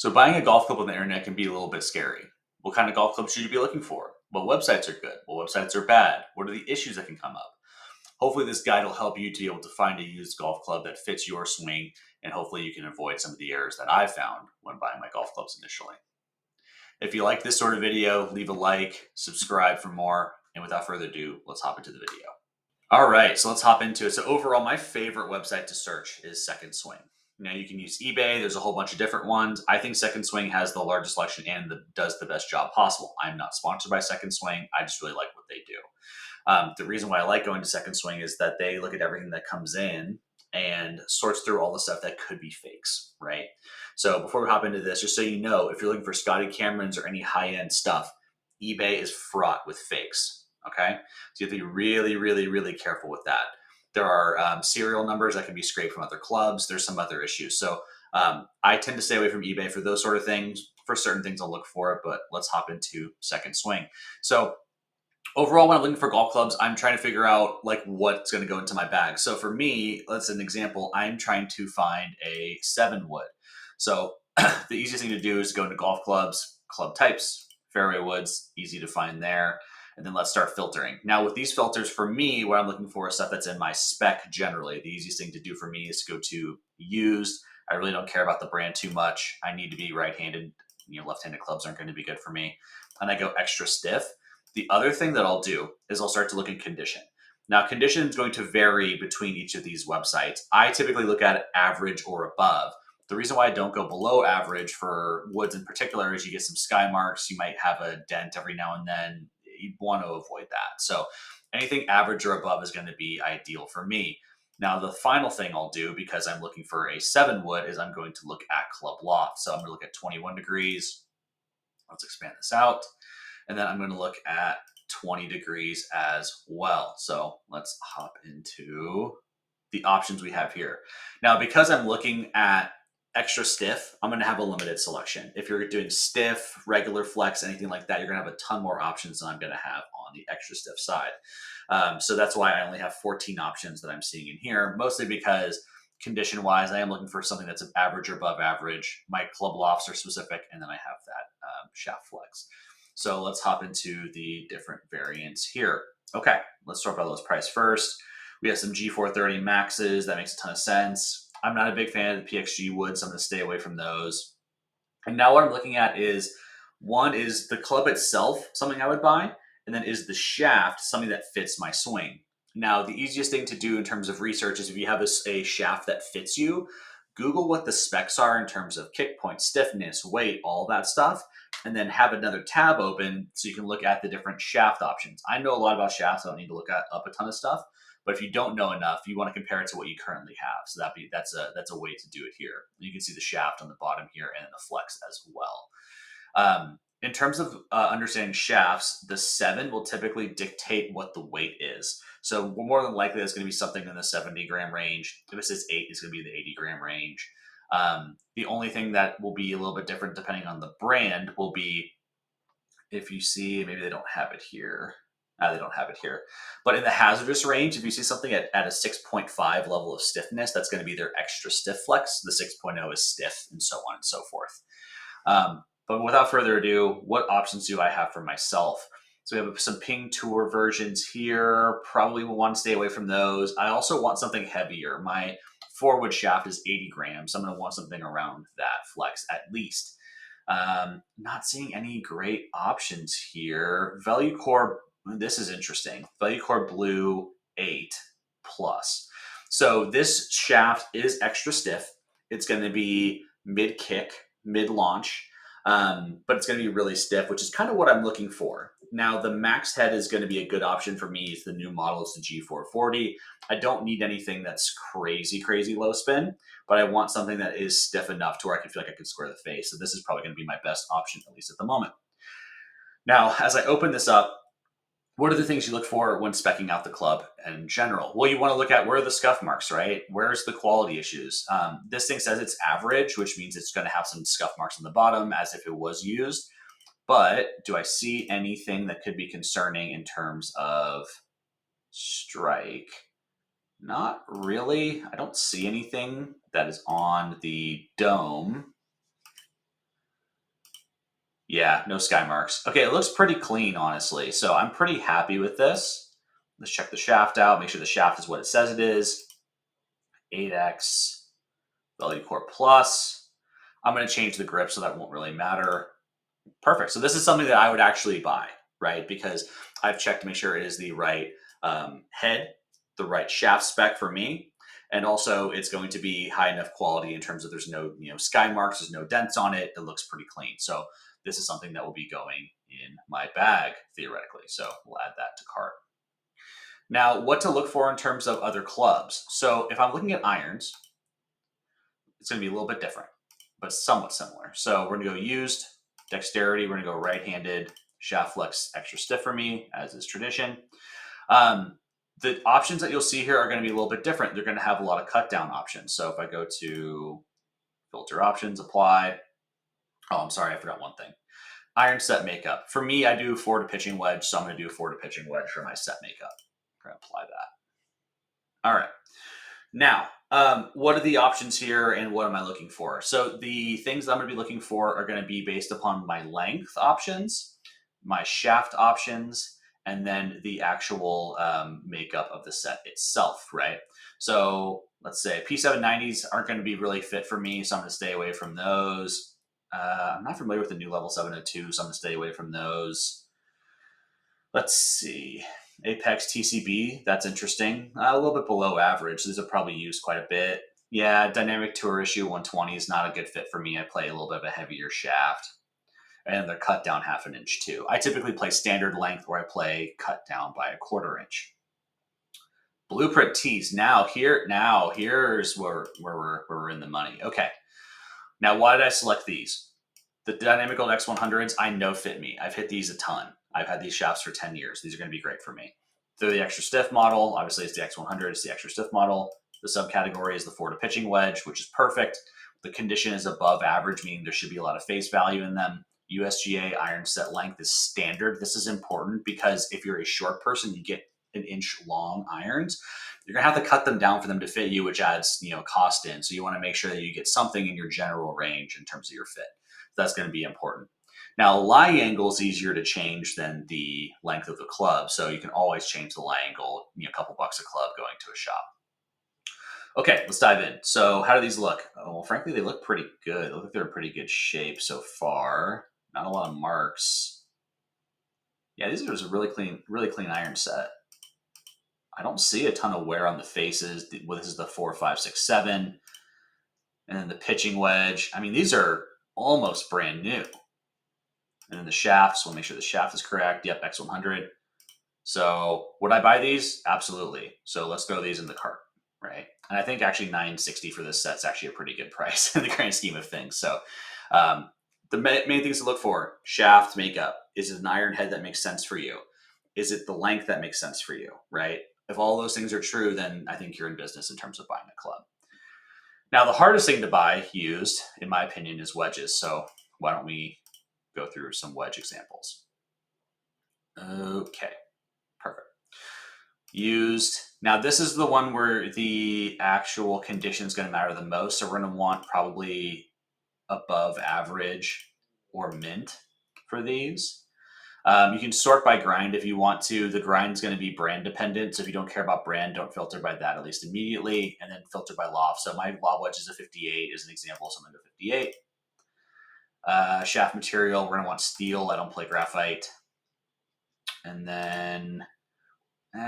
So buying a golf club on the internet can be a little bit scary. What kind of golf clubs should you be looking for? What websites are good? What websites are bad? What are the issues that can come up? Hopefully this guide will help you to be able to find a used golf club that fits your swing, and hopefully you can avoid some of the errors that I found when buying my golf clubs initially. If you like this sort of video, leave a like, subscribe for more, and without further ado, let's hop into the video. All right, so let's hop into it. So overall, my favorite website to search is Second Swing. Now you can use eBay. There's a whole bunch of different ones. I think Second Swing has the largest selection and does the best job possible. I'm not sponsored by Second Swing. I just really like what they do. The reason why I like going to Second Swing is that they look at everything that comes in and sorts through all the stuff that could be fakes, right? So before we hop into this, just so you know, if you're looking for Scotty Camerons or any high-end stuff, eBay is fraught with fakes, okay? So you have to be really, really, really careful with that. There are serial numbers that can be scraped from other clubs. There's some other issues. So I tend to stay away from eBay for those sort of things. For certain things, I'll look for it, but let's hop into Second Swing. So overall, when I'm looking for golf clubs, I'm trying to figure out like what's going to go into my bag. So for me, let's an example, I'm trying to find a 7-wood. So the easiest thing to do is go into golf clubs, club types, fairway woods, easy to find there. And then let's start filtering. Now with these filters, for me, what I'm looking for is stuff that's in my spec generally. The easiest thing to do for me is to go to used. I really don't care about the brand too much. I need to be right-handed. Left-handed clubs aren't going to be good for me. And I go extra stiff. The other thing that I'll do is I'll start to look at condition. Now, condition is going to vary between each of these websites. I typically look at average or above. The reason why I don't go below average for woods in particular is you get some sky marks. You might have a dent every now and then. You want to avoid that. So anything average or above is going to be ideal for me. Now, the final thing I'll do, because I'm looking for a 7-wood, is I'm going to look at club loft. So I'm going to look at 21 degrees. Let's expand this out. And then I'm going to look at 20 degrees as well. So let's hop into the options we have here. Now, because I'm looking at extra stiff, I'm going to have a limited selection. If you're doing stiff, regular flex, anything like that, you're going to have a ton more options than I'm going to have on the extra stiff side. So that's why I only have 14 options that I'm seeing in here, mostly because condition wise, I am looking for something that's average or above average. My club lofts are specific, and then I have that shaft flex. So let's hop into the different variants here. Okay, let's talk about those price first. We have some G430 Maxes. That makes a ton of sense. I'm not a big fan of the PXG wood, so I'm going to stay away from those. And now what I'm looking at is, one is the club itself, something I would buy, and then is the shaft something that fits my swing. Now, the easiest thing to do in terms of research is if you have a shaft that fits you, Google what the specs are in terms of kick point, stiffness, weight, all that stuff, and then have another tab open so you can look at the different shaft options. I know a lot about shafts. I don't need to look up a ton of stuff. But if you don't know enough, you want to compare it to what you currently have. So that's a way to do it here. You can see the shaft on the bottom here and the flex as well. In terms of understanding shafts, the 7 will typically dictate what the weight is. So more than likely, it's going to be something in the 70 gram range. If it says 8, it's going to be the 80 gram range. The only thing that will be a little bit different depending on the brand will be, if you see, maybe they don't have it here. They don't have it here. But in the hazardous range, if you see something at a 6.5 level of stiffness, that's going to be their extra stiff flex. The 6.0 is stiff, and so on and so forth. But without further ado, what options do I have for myself? So we have some Ping Tour versions here. Probably will want to stay away from those. I also want something heavier. My 4-wood shaft is 80 grams. So I'm going to want something around that flex at least. Not seeing any great options here. ValueCore, this is interesting. ValueCore Blue 8 Plus. So this shaft is extra stiff. It's going to be mid-kick, mid-launch. But it's going to be really stiff, which is kind of what I'm looking for. Now, the max head is going to be a good option for me. It's the new model. It's the G440. I don't need anything that's crazy, crazy low spin, but I want something that is stiff enough to where I can feel like I can square the face. So this is probably going to be my best option, at least at the moment. Now, as I open this up, what are the things you look for when speccing out the club in general? Well, you want to look at where are the scuff marks, right? Where's the quality issues? This thing says it's average, which means it's going to have some scuff marks on the bottom as if it was used. But do I see anything that could be concerning in terms of strike? Not really. I don't see anything that is on the dome. Yeah, no sky marks. Okay, it looks pretty clean, honestly. So I'm pretty happy with this. Let's check the shaft out, make sure the shaft is what it says it is. 8X, Value Core Plus. I'm going to change the grip so that won't really matter. Perfect. So this is something that I would actually buy, right? Because I've checked to make sure it is the right head, the right shaft spec for me, and also it's going to be high enough quality in terms of there's no sky marks, there's no dents on it. It looks pretty clean. So this is something that will be going in my bag theoretically. So we'll add that to cart. Now, what to look for in terms of other clubs? So if I'm looking at irons, it's going to be a little bit different, but somewhat similar. So we're going to go used, dexterity, we're going to go right-handed, shaft flex extra stiff for me, as is tradition. The options that you'll see here are going to be a little bit different. They're going to have a lot of cut down options. So if I go to filter options, apply. Oh, I'm sorry, I forgot one thing. Iron set makeup. For me, I do forward to pitching wedge, so I'm going to do a forward to pitching wedge for my set makeup. I'm going to apply that. All right. Now, what are the options here and what am I looking for? So the things that I'm going to be looking for are going to be based upon my length options, my shaft options, and then the actual makeup of the set itself, right? So let's say P790s aren't going to be really fit for me, so I'm going to stay away from those. I'm not familiar with the new level 702, so I'm going to stay away from those. Let's see. Apex TCB, that's interesting. A little bit below average. These are probably used quite a bit. Yeah, Dynamic Tour Issue 120 is not a good fit for me. I play a little bit of a heavier shaft. And they're cut down 1/2 inch too. I typically play standard length where I play cut down by 1/4 inch. Blueprint tees. Here's where we're in the money. Okay. Now, why did I select these? The Dynamic Gold X100s, I know fit me. I've hit these a ton. I've had these shafts for 10 years. These are going to be great for me. They're the extra stiff model. Obviously, it's the X100. It's the extra stiff model. The subcategory is the forward to pitching wedge, which is perfect. The condition is above average, meaning there should be a lot of face value in them. USGA iron set length is standard. This is important because if you're a short person, you get 1-inch long irons. You're gonna have to cut them down for them to fit you, which adds cost in. So you want to make sure that you get something in your general range in terms of your fit. That's going to be important. Now, lie angle is easier to change than the length of the club, so you can always change the lie angle. A couple bucks a club going to a shop. Okay, let's dive in. So, how do these look? Oh, well, frankly, they look pretty good. They look like they're in pretty good shape so far. Not a lot of marks. Yeah, these are just a really clean iron set. I don't see a ton of wear on the faces. This is the 4, 5, 6, 7, and then the pitching wedge. I mean, these are almost brand new. And then the shafts, we'll make sure the shaft is correct. Yep, X100. So would I buy these? Absolutely. So let's throw these in the cart, right? And I think actually $960 for this set's actually a pretty good price in the grand scheme of things. So the main things to look for: shaft makeup. Is it an iron head that makes sense for you? Is it the length that makes sense for you, right? If all those things are true, then I think you're in business in terms of buying a club. Now, the hardest thing to buy used, in my opinion, is wedges. So why don't we go through some wedge examples? Okay, perfect. Used. Now, this is the one where the actual condition is going to matter the most. So we're going to want probably above average or mint for these. You can sort by grind if you want to. The grind is going to be brand dependent. So if you don't care about brand, don't filter by that, at least immediately, and then filter by loft. So my lob wedge is a 58 is an example of something to 58. Shaft material, we're going to want steel. I don't play graphite. And then, do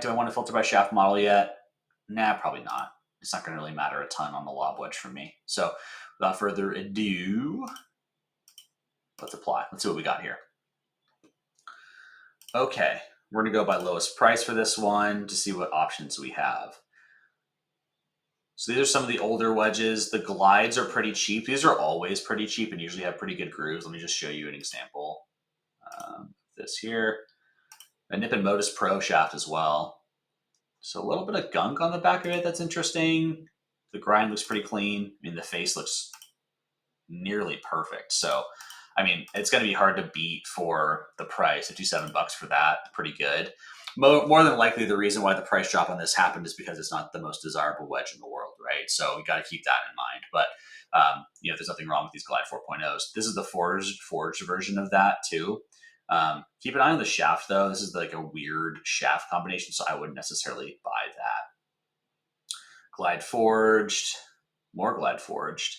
I want to filter by shaft model yet? Nah, probably not. It's not going to really matter a ton on the lob wedge for me. So without further ado, let's apply. Let's see what we got here. Okay, we're going to go by lowest price for this one to see what options we have. So these are some of the older wedges. The glides are pretty cheap. These are always pretty cheap and usually have pretty good grooves. Let me just show you an example. This here. A Nip and Modus Pro shaft as well. So a little bit of gunk on the back of it that's interesting. The grind looks pretty clean. I mean, the face looks nearly perfect. So, I mean, it's going to be hard to beat for the price. $57 for that, pretty good. More than likely, the reason why the price drop on this happened is because it's not the most desirable wedge in the world, right? So we got to keep that in mind. But There's nothing wrong with these Glide 4.0s. This is the forged version of that too. Keep an eye on the shaft though. This is like a weird shaft combination, so I wouldn't necessarily buy that. Glide forged, more Glide forged.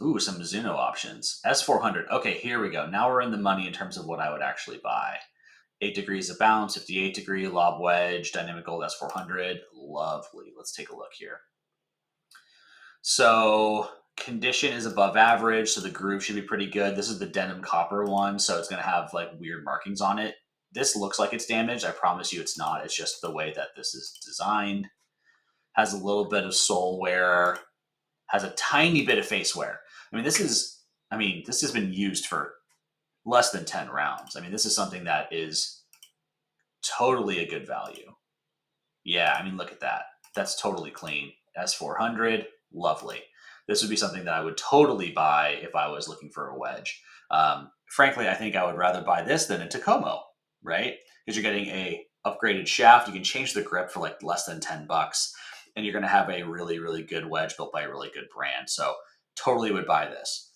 Ooh, some Mizuno options. S400. Okay, here we go. Now we're in the money in terms of what I would actually buy. 8 degrees of bounce, 58 degree lob wedge, dynamic gold S400. Lovely. Let's take a look here. So condition is above average, so the groove should be pretty good. This is the denim copper one, so it's going to have like weird markings on it. This looks like it's damaged. I promise you it's not. It's just the way that this is designed. Has a little bit of sole wear, has a tiny bit of face wear. This has been used for less than 10 rounds. This is something that is totally a good value. Yeah, look at that. That's totally clean. S400, lovely. This would be something that I would totally buy if I was looking for a wedge. Frankly, I think I would rather buy this than a Tacomo, right? Because you're getting a upgraded shaft. You can change the grip for like less than $10, and you're going to have a really, really good wedge built by a really good brand. So totally would buy this.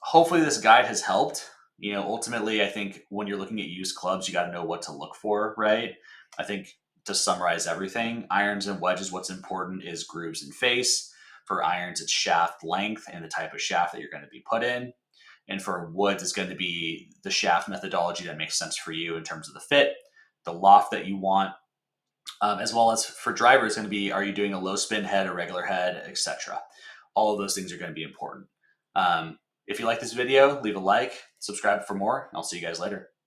Hopefully this guide has helped. Ultimately, I think when you're looking at used clubs, you got to know what to look for, right? I think to summarize everything, irons and wedges, what's important is grooves and face. For irons, it's shaft length and the type of shaft that you're going to be put in. And for woods, it's going to be the shaft methodology that makes sense for you in terms of the fit, the loft that you want, as well as for driver, it's going to be, are you doing a low spin head, a regular head, etc. All of those things are going to be important. If you like this video, leave a like, subscribe for more, and I'll see you guys later.